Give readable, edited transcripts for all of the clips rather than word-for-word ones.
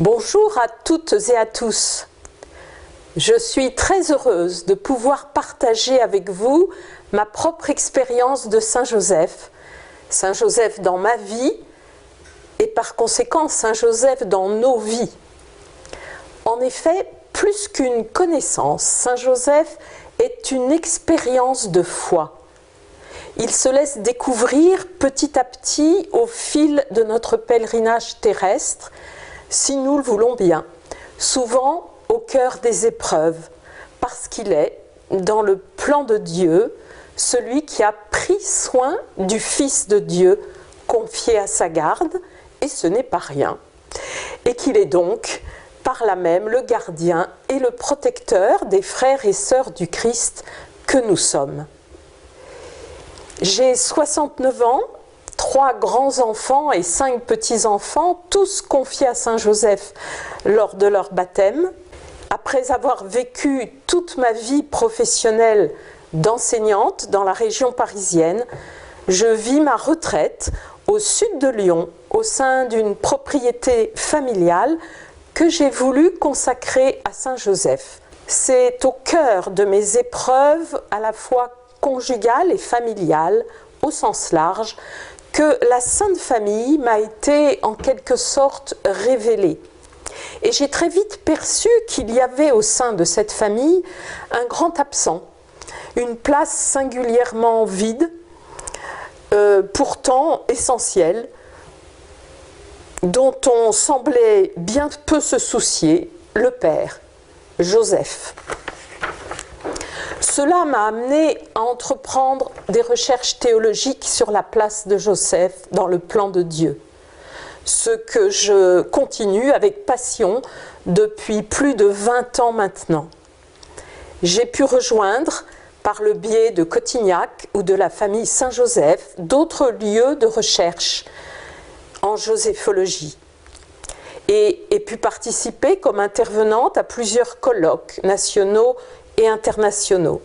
Bonjour à toutes et à tous. Je suis très heureuse de pouvoir partager avec vous ma propre expérience de Saint Joseph. Saint Joseph dans ma vie et par conséquent Saint Joseph dans nos vies. En effet, plus qu'une connaissance, Saint Joseph est une expérience de foi. Il se laisse découvrir petit à petit au fil de notre pèlerinage terrestre, si nous le voulons bien, souvent au cœur des épreuves, parce qu'il est, dans le plan de Dieu, celui qui a pris soin du Fils de Dieu, confié à sa garde, et ce n'est pas rien, et qu'il est donc, par là même, le gardien et le protecteur des frères et sœurs du Christ que nous sommes. J'ai 69 ans, 3 grands-enfants et 5 petits-enfants, tous confiés à Saint Joseph lors de leur baptême. Après avoir vécu toute ma vie professionnelle d'enseignante dans la région parisienne, je vis ma retraite au sud de Lyon, au sein d'une propriété familiale que j'ai voulu consacrer à Saint Joseph. C'est au cœur de mes épreuves à la fois conjugales et familiales, au sens large, que la Sainte Famille m'a été en quelque sorte révélée. Et j'ai très vite perçu qu'il y avait au sein de cette famille un grand absent, une place singulièrement vide, pourtant essentielle, dont on semblait bien peu se soucier, le Père, Joseph. Cela m'a amené à entreprendre des recherches théologiques sur la place de Joseph dans le plan de Dieu, ce que je continue avec passion depuis plus de 20 ans maintenant. J'ai pu rejoindre, par le biais de Cotignac ou de la famille Saint-Joseph, d'autres lieux de recherche en joséphologie et pu participer comme intervenante à plusieurs colloques nationaux et internationaux.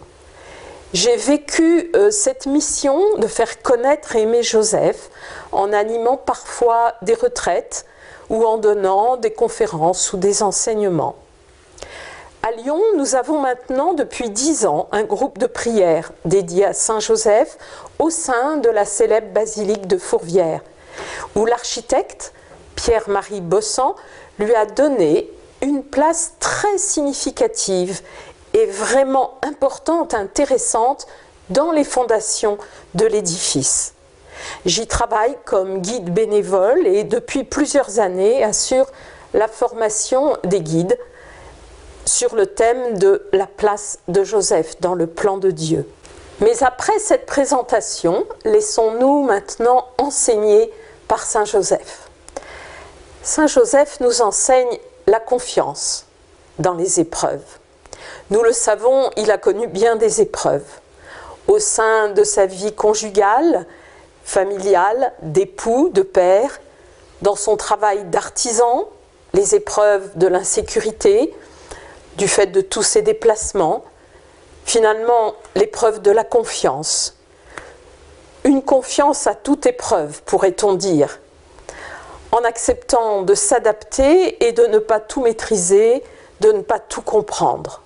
J'ai vécu cette mission de faire connaître et aimer Joseph en animant parfois des retraites ou en donnant des conférences ou des enseignements. À Lyon, nous avons maintenant depuis 10 ans un groupe de prière dédié à Saint Joseph au sein de la célèbre basilique de Fourvière, où l'architecte Pierre-Marie Bossan lui a donné une place très significative et vraiment importante, intéressante dans les fondations de l'édifice. J'y travaille comme guide bénévole et depuis plusieurs années assure la formation des guides sur le thème de la place de Joseph dans le plan de Dieu. Mais après cette présentation, laissons-nous maintenant enseigner par Saint Joseph. Saint Joseph nous enseigne la confiance dans les épreuves. Nous le savons, il a connu bien des épreuves. Au sein de sa vie conjugale, familiale, d'époux, de père, dans son travail d'artisan, les épreuves de l'insécurité, du fait de tous ses déplacements, finalement l'épreuve de la confiance. Une confiance à toute épreuve, pourrait-on dire, en acceptant de s'adapter et de ne pas tout maîtriser, de ne pas tout comprendre.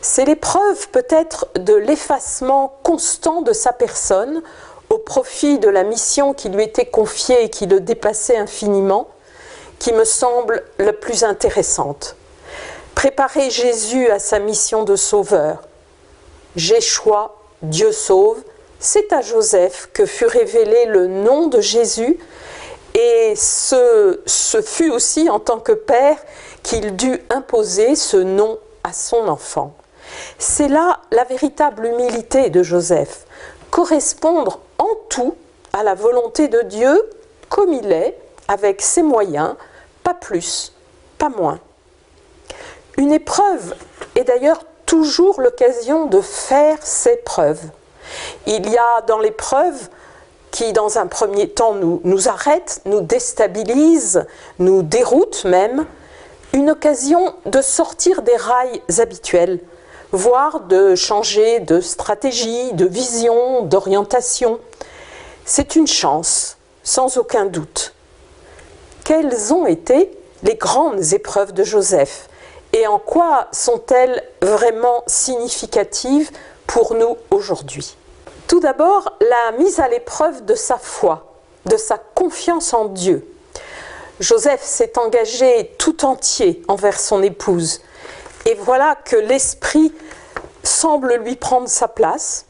C'est l'épreuve peut-être de l'effacement constant de sa personne au profit de la mission qui lui était confiée et qui le dépassait infiniment, qui me semble la plus intéressante. Préparer Jésus à sa mission de sauveur. Jéchoua, Dieu sauve, c'est à Joseph que fut révélé le nom de Jésus et ce fut aussi en tant que père qu'il dut imposer ce nom à son enfant. C'est là la véritable humilité de Joseph, correspondre en tout à la volonté de Dieu comme il est, avec ses moyens, pas plus, pas moins. Une épreuve est d'ailleurs toujours l'occasion de faire ses preuves. Il y a dans l'épreuve qui, dans un premier temps, nous arrête, nous déstabilise, nous déroute même, une occasion de sortir des rails habituels, voire de changer de stratégie, de vision, d'orientation. C'est une chance, sans aucun doute. Quelles ont été les grandes épreuves de Joseph et en quoi sont-elles vraiment significatives pour nous aujourd'hui? Tout d'abord, la mise à l'épreuve de sa foi, de sa confiance en Dieu. Joseph s'est engagé tout entier envers son épouse. Et voilà que l'Esprit semble lui prendre sa place,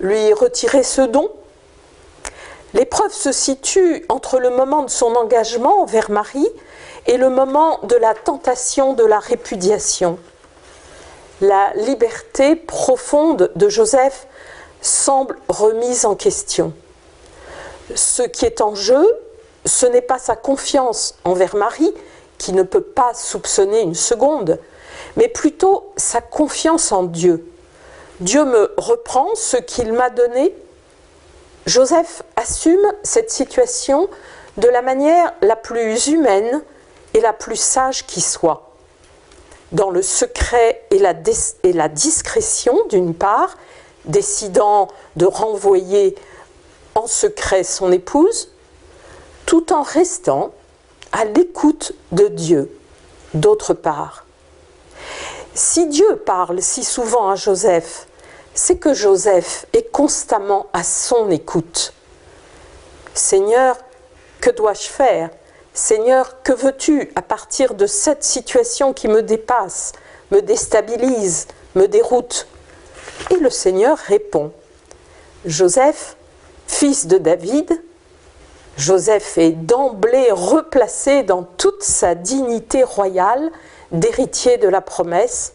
lui retirer ce don. L'épreuve se situe entre le moment de son engagement envers Marie et le moment de la tentation de la répudiation. La liberté profonde de Joseph semble remise en question. Ce qui est en jeu, ce n'est pas sa confiance envers Marie, qui ne peut pas soupçonner une seconde, mais plutôt sa confiance en Dieu. Dieu me reprend ce qu'il m'a donné. Joseph assume cette situation de la manière la plus humaine et la plus sage qui soit. Dans le secret et la discrétion d'une part, décidant de renvoyer en secret son épouse, tout en restant à l'écoute de Dieu, d'autre part. Si Dieu parle si souvent à Joseph, c'est que Joseph est constamment à son écoute. Seigneur, que dois-je faire? Seigneur, que veux-tu à partir de cette situation qui me dépasse, me déstabilise, me déroute? Et le Seigneur répond. Joseph, fils de David, Joseph est d'emblée replacé dans toute sa dignité royale d'héritier de la promesse.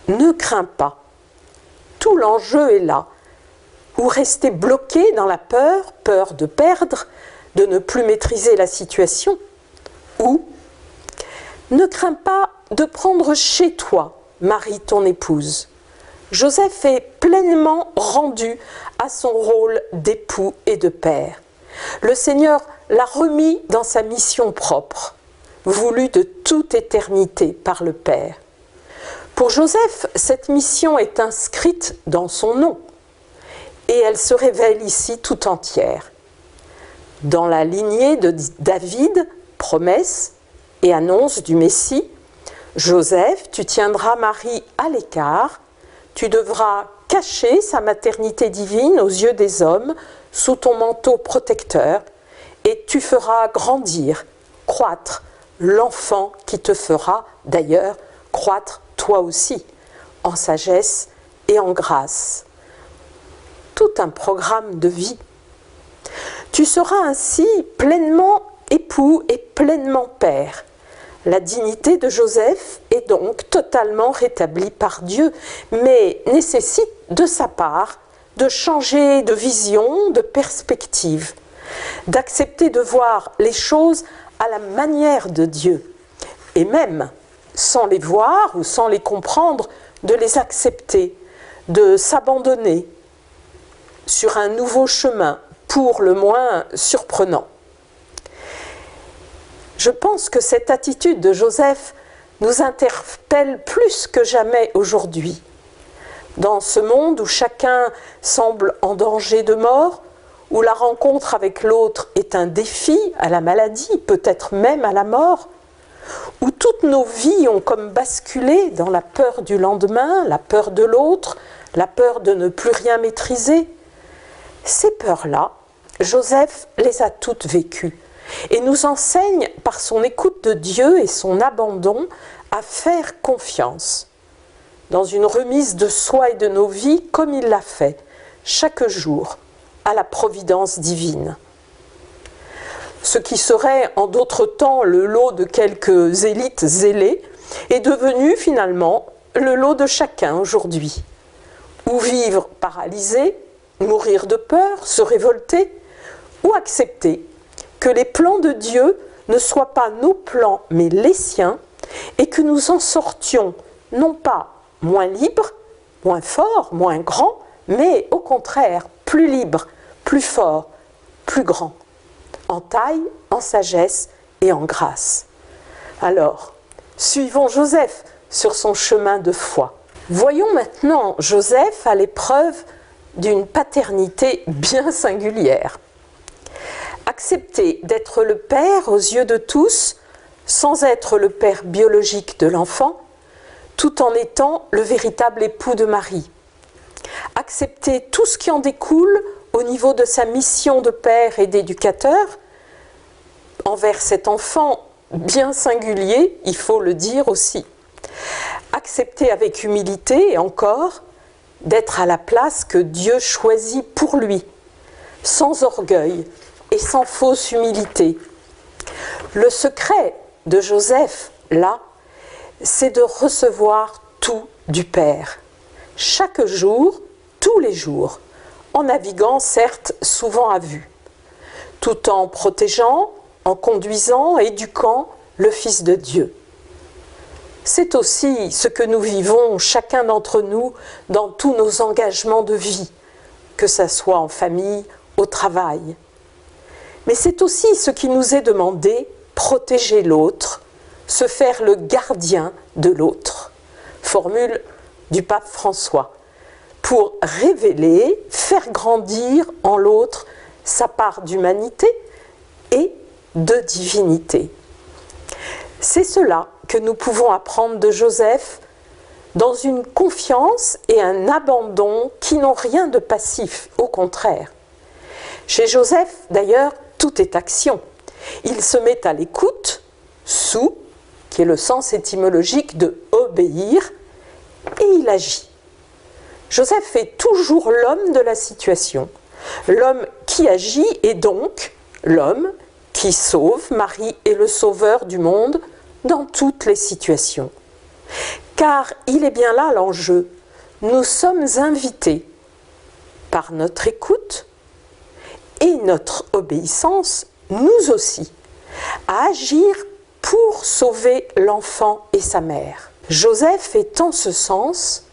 Ne crains pas. Tout l'enjeu est là. Ou rester bloqué dans la peur, peur de perdre, de ne plus maîtriser la situation. Ou ne crains pas de prendre chez toi Marie ton épouse. Joseph est pleinement rendu à son rôle d'époux et de père. Le Seigneur l'a remis dans sa mission propre, voulue de toute éternité par le Père. Pour Joseph, cette mission est inscrite dans son nom et elle se révèle ici tout entière. Dans la lignée de David, promesse et annonce du Messie, Joseph, tu tiendras Marie à l'écart, tu devras cacher sa maternité divine aux yeux des hommes sous ton manteau protecteur et tu feras grandir, croître l'enfant qui te fera d'ailleurs croître toi aussi en sagesse et en grâce. Tout un programme de vie. Tu seras ainsi pleinement époux et pleinement père. La dignité de Joseph est donc totalement rétablie par Dieu, mais nécessite de sa part de changer de vision, de perspective, d'accepter de voir les choses à la manière de Dieu, et même, sans les voir ou sans les comprendre, de les accepter, de s'abandonner sur un nouveau chemin, pour le moins surprenant. Je pense que cette attitude de Joseph nous interpelle plus que jamais aujourd'hui. Dans ce monde où chacun semble en danger de mort, où la rencontre avec l'autre est un défi à la maladie, peut-être même à la mort, où toutes nos vies ont comme basculé dans la peur du lendemain, la peur de l'autre, la peur de ne plus rien maîtriser, ces peurs-là, Joseph les a toutes vécues et nous enseigne par son écoute de Dieu et son abandon à faire confiance dans une remise de soi et de nos vies comme il l'a fait chaque jour à la providence divine. Ce qui serait en d'autres temps le lot de quelques élites zélées est devenu finalement le lot de chacun aujourd'hui. Ou vivre paralysé, mourir de peur, se révolter, ou accepter que les plans de Dieu ne soient pas nos plans mais les siens et que nous en sortions non pas moins libres, moins forts, moins grands, mais au contraire plus libres, plus forts, plus grands, en taille, en sagesse et en grâce. Alors, suivons Joseph sur son chemin de foi. Voyons maintenant Joseph à l'épreuve d'une paternité bien singulière. Accepter d'être le père aux yeux de tous sans être le père biologique de l'enfant, tout en étant le véritable époux de Marie. Accepter tout ce qui en découle au niveau de sa mission de père et d'éducateur envers cet enfant bien singulier, il faut le dire aussi. Accepter avec humilité, et encore, d'être à la place que Dieu choisit pour lui, sans orgueil et sans fausse humilité. Le secret de Joseph, là, c'est de recevoir tout du Père, chaque jour, tous les jours, en naviguant certes souvent à vue, tout en protégeant, en conduisant, éduquant le Fils de Dieu. C'est aussi ce que nous vivons chacun d'entre nous dans tous nos engagements de vie, que ce soit en famille, au travail. Mais c'est aussi ce qui nous est demandé, protéger l'autre, se faire le gardien de l'autre. Formule du pape François, pour révéler, faire grandir en l'autre sa part d'humanité et de divinité. C'est cela que nous pouvons apprendre de Joseph dans une confiance et un abandon qui n'ont rien de passif, au contraire. Chez Joseph, d'ailleurs, tout est action. Il se met à l'écoute, sous, qui est le sens étymologique de obéir, et il agit. Joseph est toujours l'homme de la situation, l'homme qui agit et donc l'homme qui sauve. Marie est le sauveur du monde dans toutes les situations. Car il est bien là l'enjeu. Nous sommes invités par notre écoute et notre obéissance, nous aussi, à agir pour sauver l'enfant et sa mère. Joseph est en ce sens,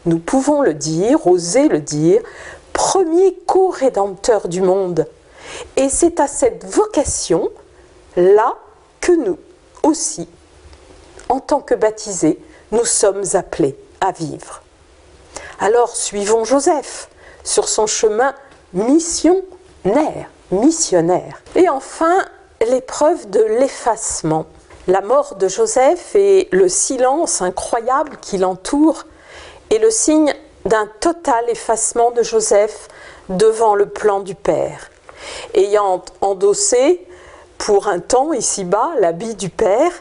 nous pouvons le dire, oser le dire, premier co-rédempteur du monde. Et c'est à cette vocation-là que nous aussi, en tant que baptisés, nous sommes appelés à vivre. Alors suivons Joseph sur son chemin missionnaire. Et enfin, l'épreuve de l'effacement. La mort de Joseph et le silence incroyable qui l'entoure est le signe d'un total effacement de Joseph devant le plan du Père. Ayant endossé pour un temps ici-bas l'habit du Père,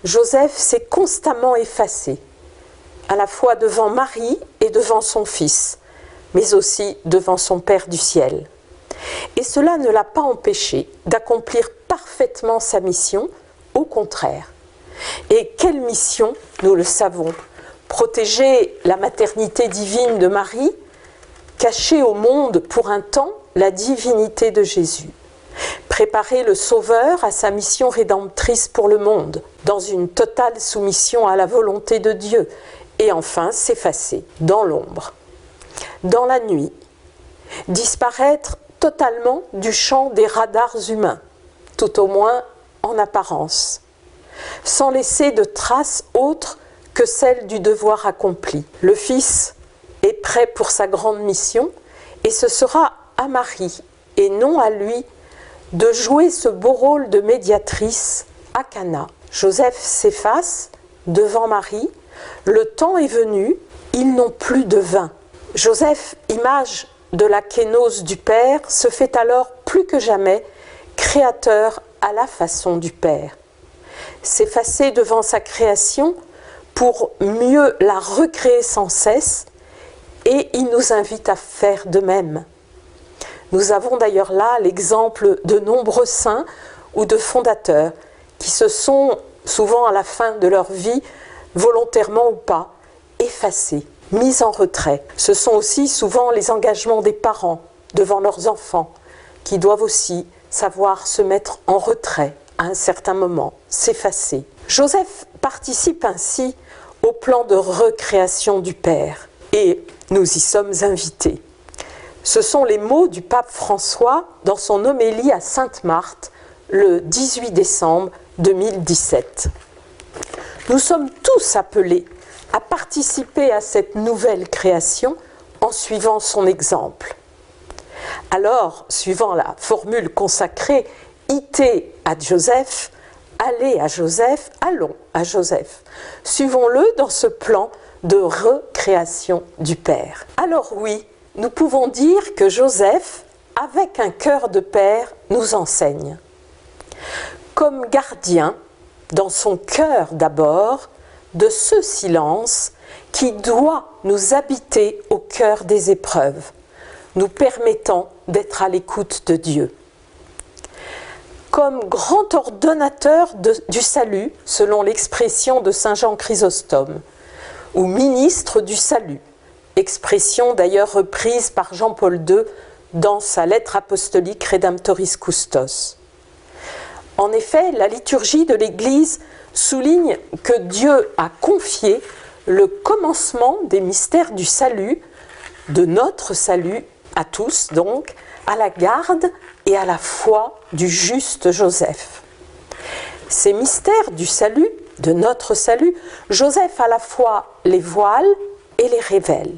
Joseph s'est constamment effacé, à la fois devant Marie et devant son Fils, mais aussi devant son Père du ciel. Et cela ne l'a pas empêché d'accomplir parfaitement sa mission, au contraire. Et quelle mission, nous le savons, protéger la maternité divine de Marie, cacher au monde pour un temps la divinité de Jésus, préparer le Sauveur à sa mission rédemptrice pour le monde, dans une totale soumission à la volonté de Dieu, et enfin s'effacer dans l'ombre, dans la nuit, disparaître totalement du champ des radars humains, tout au moins en apparence, sans laisser de traces autres que celles du devoir accompli. Le Fils est prêt pour sa grande mission, et ce sera à Marie, et non à lui, de jouer ce beau rôle de médiatrice à Cana. Joseph s'efface devant Marie, le temps est venu, ils n'ont plus de vin. Joseph, image de la kénose du Père, se fait alors plus que jamais créateur à la façon du Père. S'effacer devant sa création pour mieux la recréer sans cesse, et il nous invite à faire de même. Nous avons d'ailleurs là l'exemple de nombreux saints ou de fondateurs qui se sont, souvent à la fin de leur vie, volontairement ou pas, effacés, mis en retrait. Ce sont aussi souvent les engagements des parents devant leurs enfants qui doivent aussi savoir se mettre en retrait à un certain moment, s'effacer. Joseph participe ainsi au plan de recréation du Père et nous y sommes invités. Ce sont les mots du pape François dans son homélie à Sainte-Marthe le 18 décembre 2017. Nous sommes tous appelés à participer à cette nouvelle création en suivant son exemple. Alors, suivant la formule consacrée « ite ad Joseph », allons à Joseph. Suivons-le dans ce plan de recréation du Père. Alors oui, nous pouvons dire que Joseph, avec un cœur de père, nous enseigne. Comme gardien, dans son cœur d'abord, de ce silence qui doit nous habiter au cœur des épreuves, nous permettant d'être à l'écoute de Dieu. Comme grand ordonnateur du salut, selon l'expression de saint Jean Chrysostome, ou ministre du salut, expression d'ailleurs reprise par Jean-Paul II dans sa lettre apostolique Redemptoris Custos. En effet, la liturgie de l'Église souligne que Dieu a confié le commencement des mystères du salut, de notre salut, à tous donc, à la garde et à la foi du juste Joseph. Ces mystères du salut, de notre salut, Joseph à la fois les voile et les révèle.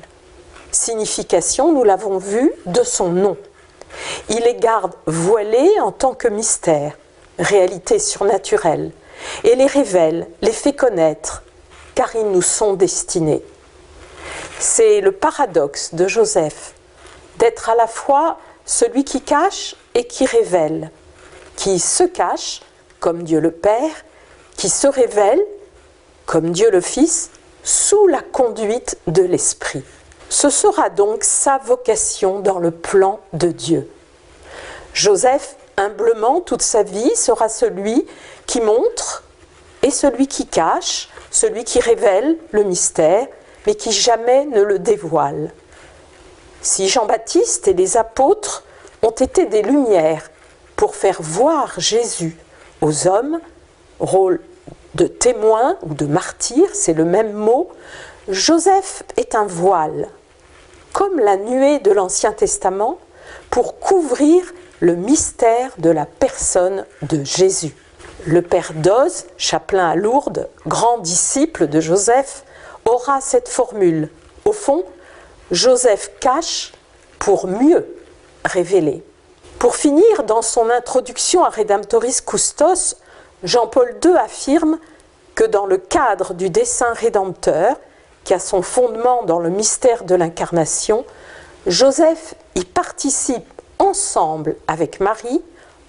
Signification, nous l'avons vu, de son nom. Il les garde voilés en tant que mystère, réalité surnaturelle, et les révèle, les fait connaître, car ils nous sont destinés. C'est le paradoxe de Joseph, d'être à la fois celui qui cache et qui révèle, qui se cache, comme Dieu le Père, qui se révèle, comme Dieu le Fils, sous la conduite de l'Esprit. Ce sera donc sa vocation dans le plan de Dieu. Joseph, humblement, toute sa vie, sera celui qui montre et celui qui cache, celui qui révèle le mystère, mais qui jamais ne le dévoile. Si Jean-Baptiste et les apôtres ont été des lumières pour faire voir Jésus aux hommes, rôle de témoin ou de martyr, c'est le même mot, Joseph est un voile, comme la nuée de l'Ancien Testament, pour couvrir le mystère de la personne de Jésus. Le père d'Oz, chapelain à Lourdes, grand disciple de Joseph, aura cette formule. Au fond, Joseph cache pour mieux révéler. Pour finir, dans son introduction à Redemptoris Custos, Jean-Paul II affirme que dans le cadre du dessein rédempteur, qui a son fondement dans le mystère de l'incarnation, Joseph y participe ensemble avec Marie,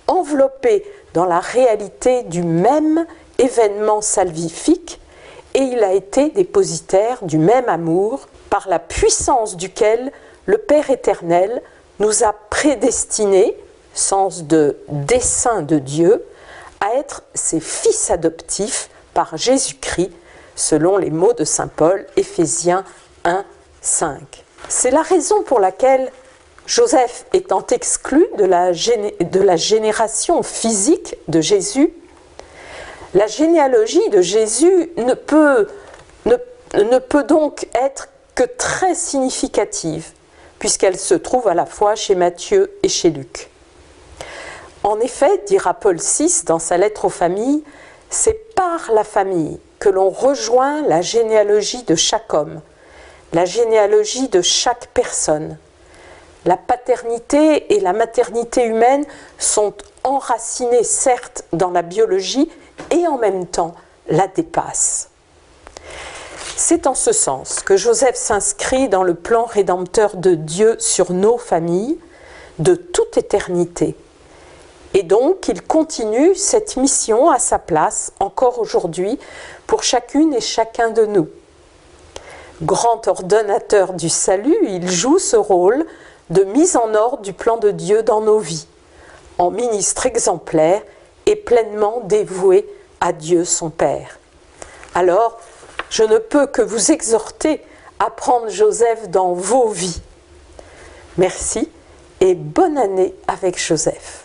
enveloppé dans la réalité du même événement salvifique, et il a été dépositaire du même amour, par la puissance duquel le Père éternel nous a prédestinés, sens de dessein de Dieu, à être ses fils adoptifs par Jésus-Christ, selon les mots de saint Paul, Éphésiens 1, 5. C'est la raison pour laquelle Joseph étant exclu de la génération physique de Jésus, la généalogie de Jésus ne peut donc être que très significative, puisqu'elle se trouve à la fois chez Matthieu et chez Luc. En effet, dira Paul VI dans sa lettre aux familles, c'est par la famille que l'on rejoint la généalogie de chaque homme, la généalogie de chaque personne. La paternité et la maternité humaine sont enracinées certes dans la biologie et en même temps la dépassent. C'est en ce sens que Joseph s'inscrit dans le plan rédempteur de Dieu sur nos familles de toute éternité. Et donc, il continue cette mission à sa place, encore aujourd'hui, pour chacune et chacun de nous. Grand ordonnateur du salut, il joue ce rôle de mise en ordre du plan de Dieu dans nos vies, en ministre exemplaire et pleinement dévoué à Dieu son Père. Alors, je ne peux que vous exhorter à prendre Joseph dans vos vies. Merci et bonne année avec Joseph.